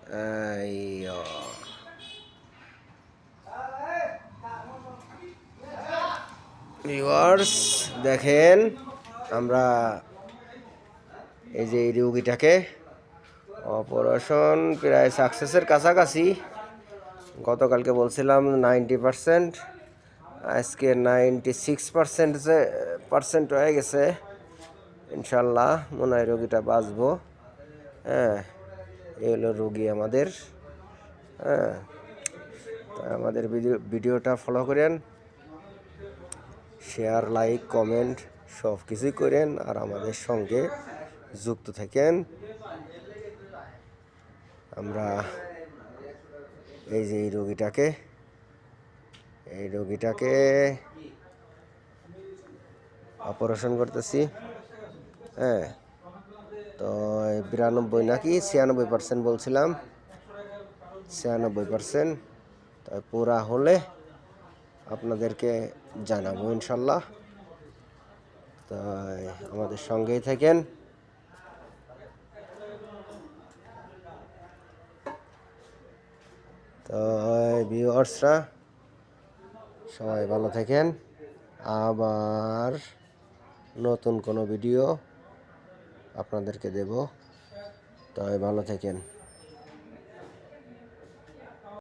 এই ভিউয়ার্স দেখেন, আমরা এই যে এই রোগীটাকে অপারেশন প্রায় সাকসেসের কাছাকাছি। গতকালকে বলছিলাম 90%, আজকে 96% হয়ে গেছে। ইনশাল্লাহ মনে হয় রোগীটা বাঁচবো। হ্যাঁ, এই হলো রোগী আমাদের। হ্যাঁ, আমাদের ভিডিওটা ফলো করেন, শেয়ার, লাইক, কমেন্ট সব কিছুই করেন, আর আমাদের সঙ্গে যুক্ত থাকেন। আমরা এই যে এই রোগীটাকে অপারেশন করতেছি। হ্যাঁ, তো 92 নাকি 96% বলছিলাম, 96%। তাই পুরা হলে আপনাদেরকে জানাবো ইনশাল্লাহ। তাই আমাদের সঙ্গেই থাকেন। তো ভিউয়ার্সরা সবাই ভালো থাকেন। আবার নতুন কোনো ভিডিও আপনাদেরকে দেব। তাই ভালো থাকেন।